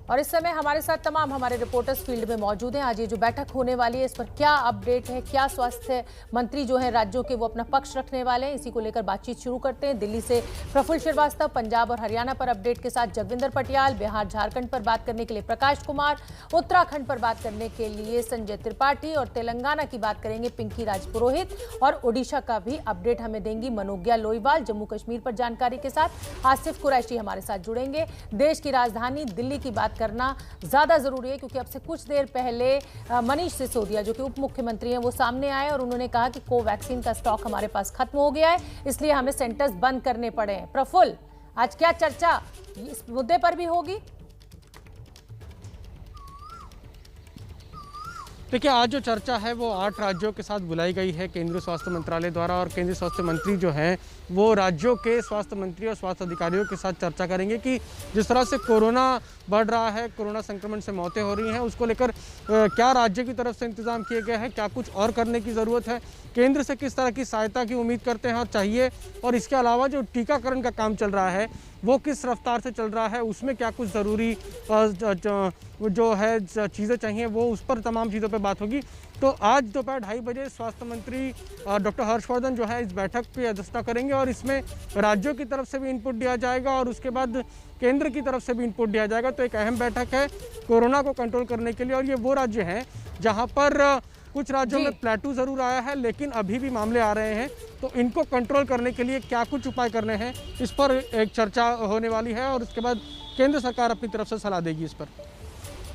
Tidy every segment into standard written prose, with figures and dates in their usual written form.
और इस समय हमारे साथ तमाम हमारे रिपोर्टर्स फील्ड में मौजूद हैं। आज ये जो बैठक होने वाली है, इस पर क्या अपडेट है, क्या स्वास्थ्य मंत्री जो हैं राज्यों के वो अपना पक्ष रखने वाले हैं, इसी को लेकर बातचीत शुरू करते हैं। दिल्ली से प्रफुल्ल श्रीवास्तव, पंजाब और हरियाणा पर अपडेट के साथ जगविंदर पटियाल, बिहार झारखंड पर बात करने के लिए प्रकाश कुमार, उत्तराखंड पर बात करने के लिए संजय त्रिपाठी और तेलंगाना की बात करेंगे पिंकी राजपुरोहित, और ओडिशा का भी अपडेट हमें देंगी मनोज्ञा लोईवाल। जम्मू कश्मीर पर जानकारी के साथ आसिफ कुरैशी हमारे साथ जुड़ेंगे। देश की राजधानी दिल्ली की बात करना ज्यादा जरूरी है क्योंकि अब से कुछ देर पहले मनीष सिसोदिया जो कि उप मुख्यमंत्री हैं वो सामने आए और उन्होंने कहा कि कोवैक्सीन का स्टॉक हमारे पास खत्म हो गया है, इसलिए हमें सेंटर्स बंद करने पड़े हैं। प्रफुल्ल, आज क्या चर्चा इस मुद्दे पर भी होगी? देखिए, आज जो चर्चा है वो 8 राज्यों के साथ बुलाई गई है केंद्रीय स्वास्थ्य मंत्रालय द्वारा, और केंद्रीय स्वास्थ्य मंत्री जो हैं वो राज्यों के स्वास्थ्य मंत्री और स्वास्थ्य अधिकारियों के साथ चर्चा करेंगे कि जिस तरह से कोरोना बढ़ रहा है, कोरोना संक्रमण से मौतें हो रही हैं, उसको लेकर क्या राज्य की तरफ से इंतजाम किए गए हैं, क्या कुछ और करने की ज़रूरत है, केंद्र से किस तरह की सहायता की उम्मीद करते हैं और चाहिए, और इसके अलावा जो टीकाकरण का काम चल रहा है वो किस रफ्तार से चल रहा है, उसमें क्या कुछ ज़रूरी जो है चीज़ें चाहिए, वो उस पर तमाम चीज़ों पर बात होगी। तो आज दोपहर 2:30 बजे स्वास्थ्य मंत्री डॉक्टर हर्षवर्धन जो है इस बैठक की अध्यक्षता करेंगे और इसमें राज्यों की तरफ से भी इनपुट दिया जाएगा और उसके बाद केंद्र की तरफ से भी इनपुट दिया जाएगा। तो एक अहम बैठक है कोरोना को कंट्रोल करने के लिए, और ये वो राज्य हैं जहाँ पर कुछ राज्यों में प्लेटू ज़रूर आया है लेकिन अभी भी मामले आ रहे हैं, तो इनको कंट्रोल करने के लिए क्या कुछ उपाय करने हैं, इस पर एक चर्चा होने वाली है और उसके बाद केंद्र सरकार अपनी तरफ से सलाह देगी इस पर।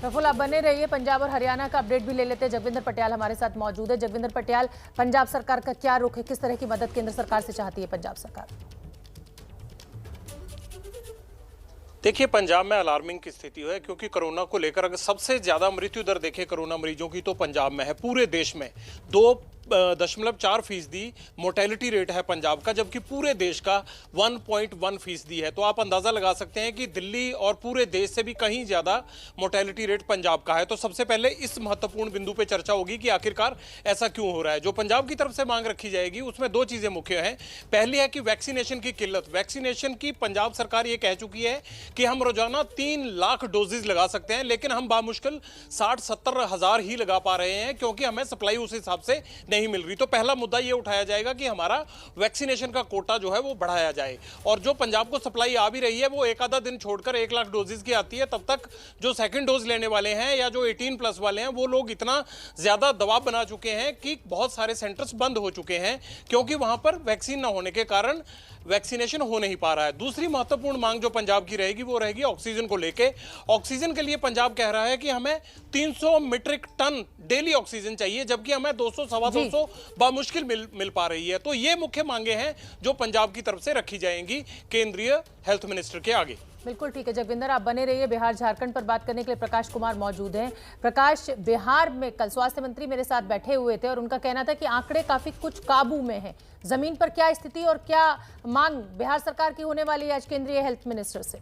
प्रफुल्ल, आप बने रहिए, पंजाब और हरियाणा का अपडेट भी ले लेते हैं। जगविंदर पटियाल हमारे साथ मौजूद है। जगविंदर पटियाल, पंजाब सरकार का क्या रुख है, किस तरह की मदद केंद्र सरकार से चाहती है पंजाब सरकार? देखिए, पंजाब में अलार्मिंग की स्थिति है क्योंकि कोरोना को लेकर अगर सबसे ज्यादा मृत्यु दर देखें कोरोना मरीजों की तो पंजाब में है। पूरे देश में 2.4% मोर्टेलिटी रेट है पंजाब का, जबकि पूरे देश का 1.1% है। तो आप अंदाजा लगा सकते हैं कि दिल्ली और पूरे देश से भी कहीं ज्यादा मोर्टेलिटी रेट पंजाब का है। तो सबसे पहले इस महत्वपूर्ण बिंदु पे चर्चा होगी कि आखिरकार ऐसा क्यों हो रहा है। जो पंजाब की तरफ से मांग रखी जाएगी उसमें 2 चीजें मुख्य हैं। पहली है कि वैक्सीनेशन की किल्लत। वैक्सीनेशन की पंजाब सरकार ये कह चुकी है कि हम रोजाना 3 लाख डोजेज लगा सकते हैं, लेकिन हम बामुश्किल 60-70 हज़ार ही लगा पा रहे हैं क्योंकि हमें सप्लाई उस हिसाब से नहीं मिल रही। तो पहला मुद्दा ये उठाया जाएगा कि हमारा वैक्सीनेशन का कोटा जो है वो बढ़ाया जाए, और जो पंजाब को सप्लाई आ भी रही है वो एक आधा दिन छोड़कर 1 लाख डोजेज की आती है। तब तक जो सेकंड डोज लेने वाले हैं या जो 18+ वाले हैं वो लोग इतना ज्यादा दबाव बना चुके हैं कि बहुत सारे सेंटर्स बंद हो चुके हैं क्योंकि वहां पर वैक्सीन न होने के कारण वैक्सीनेशन हो नहीं पा रहा है। दूसरी महत्वपूर्ण मांग जो पंजाब की रहेगी वो रहेगी ऑक्सीजन को लेके। ऑक्सीजन के लिए पंजाब कह रहा है कि हमें 300 मीट्रिक टन डेली ऑक्सीजन चाहिए, जबकि हमें 200-250 बामुश्किल मिल पा रही है। तो ये मुख्य मांगे हैं जो पंजाब की तरफ से रखी जाएंगी केंद्रीय हेल्थ मिनिस्टर के आगे। बिल्कुल ठीक है जगविंदर, आप बने रहिए। बिहार झारखंड पर बात करने के लिए प्रकाश कुमार मौजूद हैं। प्रकाश, बिहार में कल स्वास्थ्य मंत्री मेरे साथ बैठे हुए थे और उनका कहना था कि आंकड़े काफी कुछ काबू में हैं। जमीन पर क्या स्थिति और क्या मांग बिहार सरकार की होने वाली है आज केंद्रीय हेल्थ मिनिस्टर से?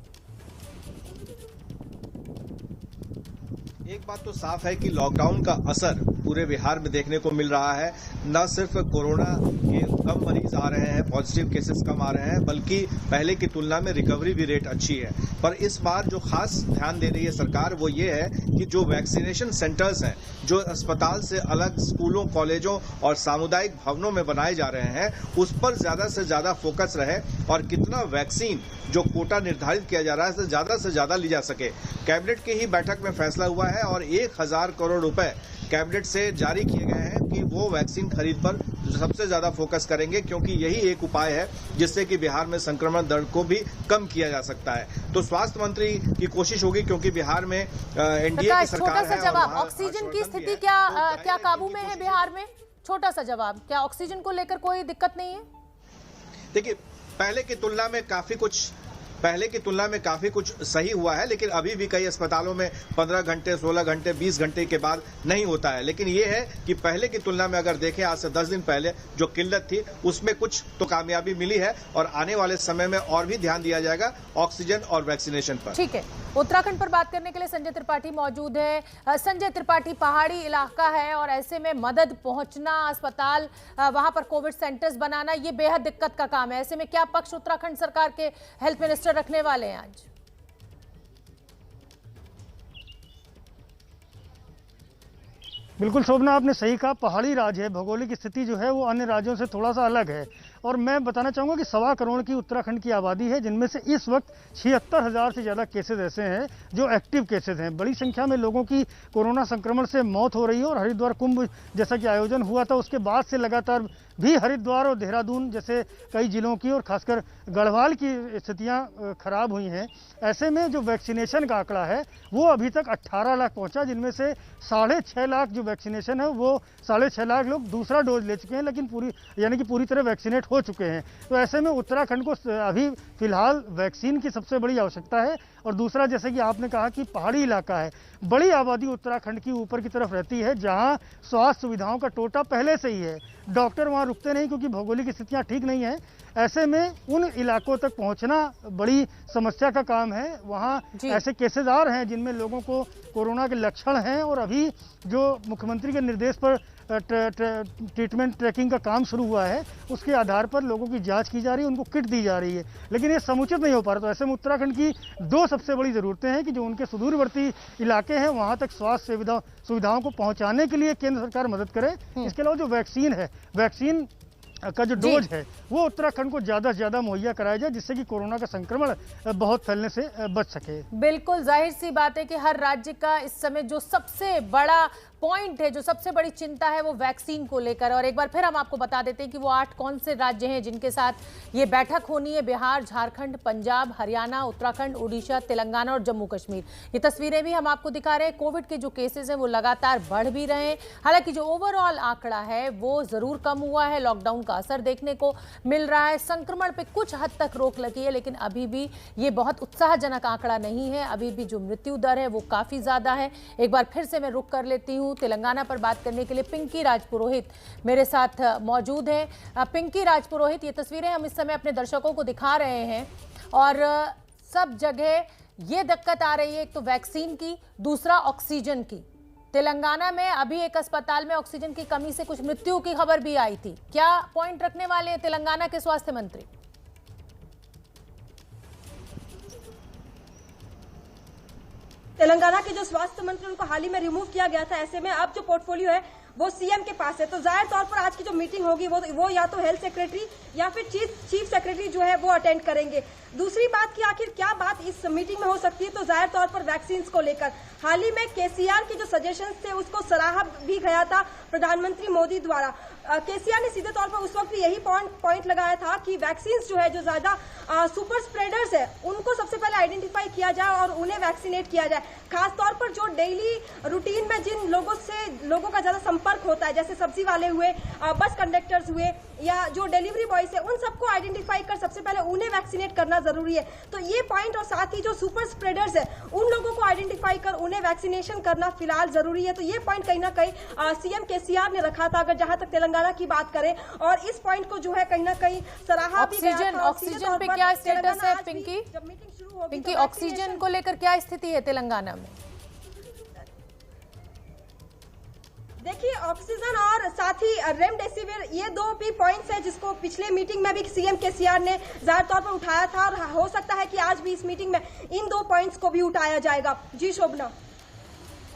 एक बात तो साफ है कि लॉकडाउन का असर पूरे बिहार में देखने को मिल रहा है। न सिर्फ कोरोना के कम मरीज आ रहे हैं, पॉजिटिव केसेस कम आ रहे हैं, बल्कि पहले की तुलना में रिकवरी भी रेट अच्छी है। पर इस बार जो खास ध्यान दे रही है सरकार वो ये है कि जो वैक्सीनेशन सेंटर्स हैं, जो अस्पताल से अलग स्कूलों, कॉलेजों और सामुदायिक भवनों में बनाए जा रहे हैं, उस पर ज्यादा से ज्यादा फोकस रहे और कितना वैक्सीन जो कोटा निर्धारित किया जा रहा है से ज्यादा ली जा सके। कैबिनेट की ही बैठक में फैसला हुआ है और 1000 करोड़ रुपए कैबिनेट से जारी किए गए हैं कि वो वैक्सीन खरीद पर सबसे ज्यादा फोकस करेंगे, क्योंकि यही एक उपाय है जिससे कि बिहार में संक्रमण दर को भी कम किया जा सकता है। तो स्वास्थ्य मंत्री की कोशिश होगी, क्योंकि बिहार में एनडीए की सरकार है। छोटा सा जवाब, ऑक्सीजन की स्थिति क्या काबू में है बिहार में? छोटा सा जवाब, क्या ऑक्सीजन को लेकर कोई दिक्कत नहीं है? देखिए, पहले की तुलना में काफी कुछ सही हुआ है, लेकिन अभी भी कई अस्पतालों में 15 घंटे, 16 घंटे, 20 घंटे के बाद नहीं होता है। लेकिन ये है कि पहले की तुलना में अगर देखें आज से 10 दिन पहले जो किल्लत थी उसमें कुछ तो कामयाबी मिली है और आने वाले समय में और भी ध्यान दिया जाएगा ऑक्सीजन और वैक्सीनेशन पर। ठीक है, उत्तराखंड पर बात करने के लिए संजय त्रिपाठी मौजूद है। संजय त्रिपाठी, पहाड़ी इलाका है और ऐसे में मदद पहुंचना, अस्पताल, वहां पर कोविड सेंटर्स बनाना, ये बेहद दिक्कत का काम है। ऐसे में क्या पक्ष उत्तराखंड सरकार के हेल्थ मिनिस्टर रखने वाले हैं आज? बिल्कुल शोभना, आपने सही कहा। पहाड़ी राज्य है, भौगोलिक स्थिति जो है वो अन्य राज्यों से थोड़ा सा अलग है। और मैं बताना चाहूँगा कि 1.25 करोड़ की उत्तराखंड की आबादी है, जिनमें से इस वक्त 76,000 से ज़्यादा केसेज ऐसे हैं जो एक्टिव केसेज हैं। बड़ी संख्या में लोगों की कोरोना संक्रमण से मौत हो रही है। और हरिद्वार कुंभ जैसा कि आयोजन हुआ था, उसके बाद से लगातार भी हरिद्वार और देहरादून जैसे कई जिलों की और खासकर गढ़वाल की स्थितियां खराब हुई हैं। ऐसे में जो वैक्सीनेशन का आंकड़ा है वो अभी तक 18 लाख पहुंचा, जिनमें से 6.5 लाख जो वैक्सीनेशन है वो 6.5 लाख लोग दूसरा डोज ले चुके हैं, लेकिन पूरी तरह वैक्सीनेट हो चुके हैं। तो ऐसे में उत्तराखंड को अभी फिलहाल वैक्सीन की सबसे बड़ी आवश्यकता है। और दूसरा, जैसे कि आपने कहा कि पहाड़ी इलाका है, बड़ी आबादी उत्तराखंड की ऊपर की तरफ रहती है, जहां स्वास्थ्य सुविधाओं का टोटा पहले से ही है। डॉक्टर वहां रुकते नहीं क्योंकि भौगोलिक स्थितियां ठीक नहीं है। ऐसे में उन इलाकों तक पहुंचना बड़ी समस्या का काम है। वहां ऐसे केसेस आ रहे हैं जिनमें लोगों को कोरोना के लक्षण हैं और अभी जो मुख्यमंत्री के निर्देश पर ट्रीटमेंट ट्रैकिंग का काम शुरू हुआ है, उसके आधार पर लोगों की जांच की जा रही है, उनको किट दी जा रही है, लेकिन ये समुचित नहीं हो पा रहा। तो ऐसे में उत्तराखंड की 2 सबसे बड़ी ज़रूरतें हैं कि जो उनके सुदूरवर्ती इलाके हैं वहाँ तक स्वास्थ्य सुविधाओं को पहुँचाने के लिए केंद्र सरकार मदद करे। इसके अलावा जो वैक्सीन है, वैक्सीन का जो डोज है वो उत्तराखंड को ज़्यादा से ज़्यादा मुहैया कराया जाए, जिससे कि कोरोना का संक्रमण बहुत फैलने से बच सके। बिल्कुल जाहिर सी बात है कि हर राज्य का इस समय जो सबसे बड़ा पॉइंट है, जो सबसे बड़ी चिंता है वो वैक्सीन को लेकर। और एक बार फिर हम आपको बता देते हैं कि वो 8 कौन से राज्य हैं जिनके साथ ये बैठक होनी है। बिहार, झारखंड, पंजाब, हरियाणा, उत्तराखंड, उड़ीसा, तेलंगाना और जम्मू कश्मीर। ये तस्वीरें भी हम आपको दिखा रहे हैं। कोविड के जो केसेस हैं वो लगातार बढ़ भी रहे हैं। हालांकि जो ओवरऑल आंकड़ा है वो जरूर कम हुआ है। लॉकडाउन का असर देखने को मिल रहा है। संक्रमण पे कुछ हद तक रोक लगी है, लेकिन अभी भी ये बहुत उत्साहजनक आंकड़ा नहीं है। अभी भी जो मृत्यु दर है वो काफी ज्यादा है। एक बार फिर से मैं रुक कर लेती हूँ तेलंगाना पर बात करने के लिए। पिंकी राजपुरोहित मेरे साथ मौजूद हैं। पिंकी राजपुरोहित, ये तस्वीरें हम इस समय अपने दर्शकों को दिखा रहे हैं और सब जगह ये दिक्कत आ रही है, एक तो वैक्सीन की, दूसरा ऑक्सीजन की। तेलंगाना में अभी एक अस्पताल में ऑक्सीजन की कमी से कुछ मृत्यु की खबर भी आई थी। क्या पॉइंट रखने वाले हैं तेलंगाना के स्वास्थ्य मंत्री? तेलंगाना के जो स्वास्थ्य मंत्री उनको हाल ही में रिमूव किया गया था। ऐसे में अब जो पोर्टफोलियो है वो सीएम के पास है, तो जाहिर तौर पर आज की जो मीटिंग होगी वो या तो हेल्थ सेक्रेटरी या फिर चीफ सेक्रेटरी जो है वो अटेंड करेंगे। दूसरी बात कि आखिर क्या बात इस मीटिंग में हो सकती है, तो जाहिर तौर पर वैक्सीन को लेकर हाल ही में केसीआर के जो सजेशंस थे उसको सराहा भी गया था प्रधानमंत्री मोदी द्वारा। केसीआर ने सीधे तौर पर उस वक्त यही पॉइंट लगाया था कि वैक्सीन जो है, जो ज्यादा सुपर स्प्रेडर्स है, उनको सबसे पहले आइडेंटिफाई किया जाए और उन्हें वैक्सीनेट किया जाए। खासतौर पर जो डेली रूटीन में जिन लोगों का ज्यादा संपर्क होता है, जैसे सब्जी वाले हुए, बस कंडक्टर्स हुए या जो डिलीवरी बॉयज है, उन सबको आइडेंटिफाई कर सबसे पहले उन्हें वैक्सीनेट करना जरूरी है। तो ये पॉइंट और साथ ही जो सुपर स्प्रेडर्स है उन लोगों को आइडेंटिफाई कर उन्हें वैक्सीनेशन करना फिलहाल जरूरी है। तो ये पॉइंट कहीं ना कहीं सीएम केसीआर ने रखा था, अगर जहां तक तेलंगाना की बात करें, और इस पॉइंट को जो है कहीं ना कहीं सराहा भी गया था। ऑक्सीजन पे क्या स्टेटस है पिंकी? पिंकी, ऑक्सीजन को लेकर क्या स्थिति है तेलंगाना में? देखिए, ऑक्सीजन और साथ ही रेमडेसिविर, ये 2 भी पॉइंट्स है जिसको पिछले मीटिंग में भी सीएम केसीआर ने जाहिर तौर पर उठाया था और हो सकता है कि आज भी इस मीटिंग में इन 2 पॉइंट्स को भी उठाया जाएगा। जी शोभना।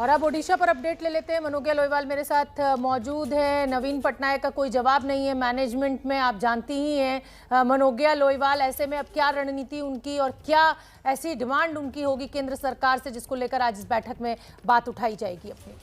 और अब ओडिशा पर अपडेट ले लेते हैं। मनोज्ञा लोईवाल मेरे साथ मौजूद है। नवीन पटनायक का कोई जवाब नहीं है मैनेजमेंट में, आप जानती ही हैं। मनोज्ञा लोईवाल, ऐसे में अब क्या रणनीति उनकी और क्या ऐसी डिमांड उनकी होगी केंद्र सरकार से जिसको लेकर आज इस बैठक में बात उठाई जाएगी अपनी?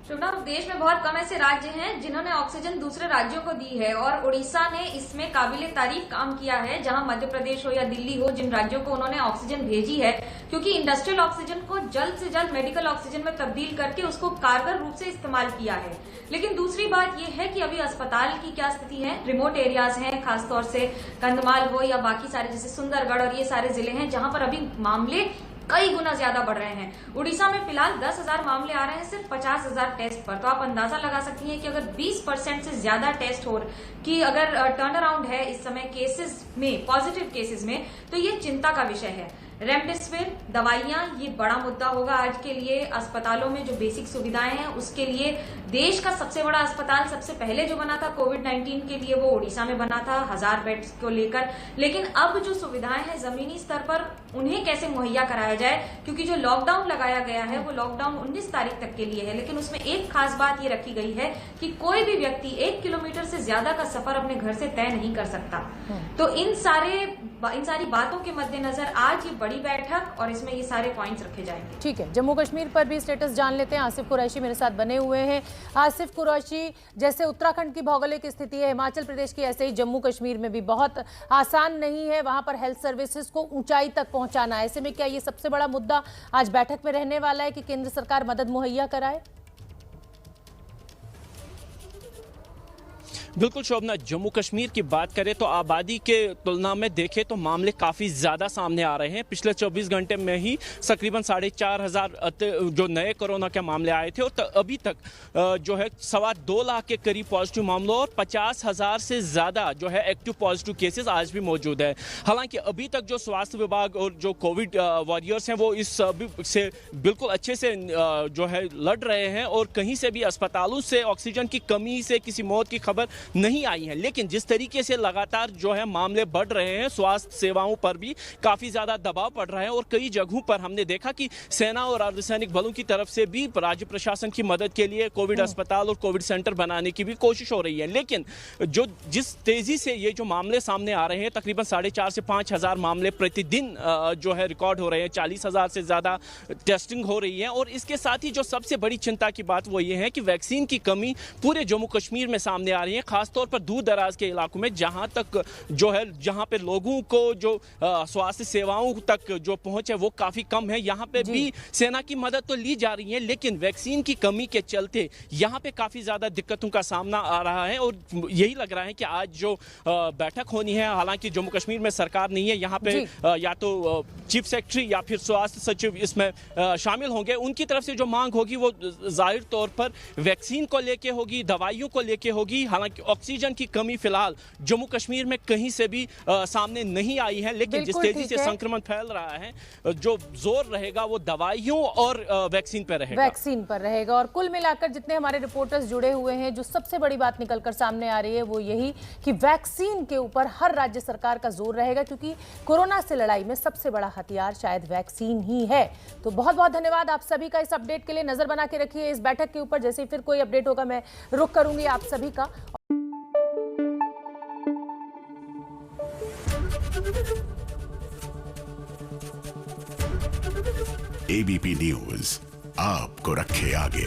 शुभना, देश में बहुत कम ऐसे राज्य हैं जिन्होंने ऑक्सीजन दूसरे राज्यों को दी है और उड़ीसा ने इसमें काबिले तारीफ काम किया है। जहां मध्य प्रदेश हो या दिल्ली हो, जिन राज्यों को उन्होंने ऑक्सीजन भेजी है, क्योंकि इंडस्ट्रियल ऑक्सीजन को जल्द से जल्द मेडिकल ऑक्सीजन में तब्दील करके उसको कारगर रूप से इस्तेमाल किया है। लेकिन दूसरी बात यह है कि अभी अस्पताल की क्या स्थिति है। रिमोट एरियाज हैं, खासतौर से कंधमाल हो या बाकी सारे जैसे सुंदरगढ़ और ये सारे जिले हैं जहां पर अभी मामले कई गुना ज्यादा बढ़ रहे हैं। उड़ीसा में फिलहाल 10,000 मामले आ रहे हैं सिर्फ 50,000 टेस्ट पर। तो आप अंदाजा लगा सकती हैं कि अगर 20% से ज्यादा टेस्ट हो कि अगर टर्न अराउंड है इस समय केसेस में, पॉजिटिव केसेस में, तो ये चिंता का विषय है। रेमडेसिविर, दवाइयां, ये बड़ा मुद्दा होगा आज के लिए। अस्पतालों में जो बेसिक सुविधाएं हैं उसके लिए देश का सबसे बड़ा अस्पताल सबसे पहले जो बना था कोविड-19 के लिए वो ओडिशा में बना था 1000 बेड्स को लेकर। लेकिन अब जो सुविधाएं हैं जमीनी स्तर पर उन्हें कैसे मुहैया कराया जाए, क्योंकि जो लॉकडाउन लगाया गया है वो लॉकडाउन 19 तारीख तक के लिए है, लेकिन उसमें एक खास बात ये रखी गई है कि कोई भी व्यक्ति 1 किलोमीटर से ज्यादा का सफर अपने घर से तय नहीं कर सकता। तो इन सारी बातों के मद्देनजर आज ये बड़ी बैठक और इसमें ये सारे पॉइंट्स रखे जाएंगे। ठीक है, जम्मू कश्मीर पर भी स्टेटस जान लेते हैं। आसिफ कुरैशी मेरे साथ बने हुए हैं। आसिफ कुरैशी, जैसे उत्तराखंड की भौगोलिक स्थिति है, हिमाचल प्रदेश की, ऐसे ही जम्मू कश्मीर में भी बहुत आसान नहीं है वहां पर हेल्थ सर्विसेज को ऊंचाई तक पहुंचाना। ऐसे में क्या ये सबसे बड़ा मुद्दा आज बैठक में रहने वाला है कि केंद्र सरकार मदद मुहैया कराए? बिल्कुल शोभना, जम्मू कश्मीर की बात करें तो आबादी के तुलना में देखें तो मामले काफ़ी ज़्यादा सामने आ रहे हैं। पिछले 24 घंटे में ही तकरीबन 4,500 जो नए कोरोना के मामले आए थे और अभी तक जो है 2.25 लाख के करीब पॉजिटिव मामलों और 50,000 से ज़्यादा जो है एक्टिव पॉजिटिव केसेस आज भी मौजूद है। हालांकि अभी तक जो स्वास्थ्य विभाग और जो कोविड वॉरियर्स हैं वो इस से बिल्कुल अच्छे से जो है लड़ रहे हैं और कहीं से भी अस्पतालों से ऑक्सीजन की कमी से किसी मौत की खबर नहीं आई है। लेकिन जिस तरीके से लगातार जो है मामले बढ़ रहे हैं, स्वास्थ्य सेवाओं पर भी काफी ज्यादा दबाव पड़ रहा है और कई जगहों पर हमने देखा कि सेना और अर्धसैनिक बलों की तरफ से भी राज्य प्रशासन की मदद के लिए कोविड अस्पताल और कोविड सेंटर बनाने की भी कोशिश हो रही है। लेकिन जो जिस तेजी से ये जो मामले सामने आ रहे हैं, तकरीबन 4,500 से 5,000 मामले प्रतिदिन जो है रिकॉर्ड हो रहे हैं, 40,000 से ज्यादा टेस्टिंग हो रही है और इसके साथ ही जो सबसे बड़ी चिंता की बात वो ये है कि वैक्सीन की कमी पूरे जम्मू कश्मीर में सामने आ रही है, खासतौर पर दूर दराज के इलाकों में जहां तक जो है जहां पे लोगों को जो स्वास्थ्य सेवाओं तक जो पहुंच है वो काफी कम है। यहां पे भी सेना की मदद तो ली जा रही है लेकिन वैक्सीन की कमी के चलते यहां पे काफी ज्यादा दिक्कतों का सामना आ रहा है और यही लग रहा है कि आज जो बैठक होनी है, हालांकि जम्मू कश्मीर में सरकार नहीं है, यहाँ पे या तो चीफ सेक्रेटरी या फिर स्वास्थ्य सचिव इसमें शामिल होंगे। उनकी तरफ से जो मांग होगी वो जाहिर तौर पर वैक्सीन को लेके होगी, दवाइयों को लेके होगी। हालांकि ऑक्सीजन की कमी फिलहाल जम्मू कश्मीर में कहीं से भी सामने नहीं आई है, लेकिन जिस तेजी से संक्रमण फैल रहा है जो जोर रहेगा वो दवाइयों और वैक्सीन पर रहेगा। और कुल मिलाकर जितने हमारे रिपोर्टर्स जुड़े हुए हैं, जो सबसे बड़ी बात निकलकर सामने आ रही है वो यही कि वैक्सीन के ऊपर हर राज्य सरकार का जोर रहेगा, क्योंकि कोरोना से लड़ाई में सबसे बड़ा हथियार शायद वैक्सीन ही है। तो बहुत बहुत धन्यवाद आप सभी का इस अपडेट के लिए। नजर बना के रखिए इस बैठक के ऊपर, जैसे फिर कोई अपडेट होगा मैं रुख करूंगी आप सभी का। एबीपी न्यूज आपको रखे आगे।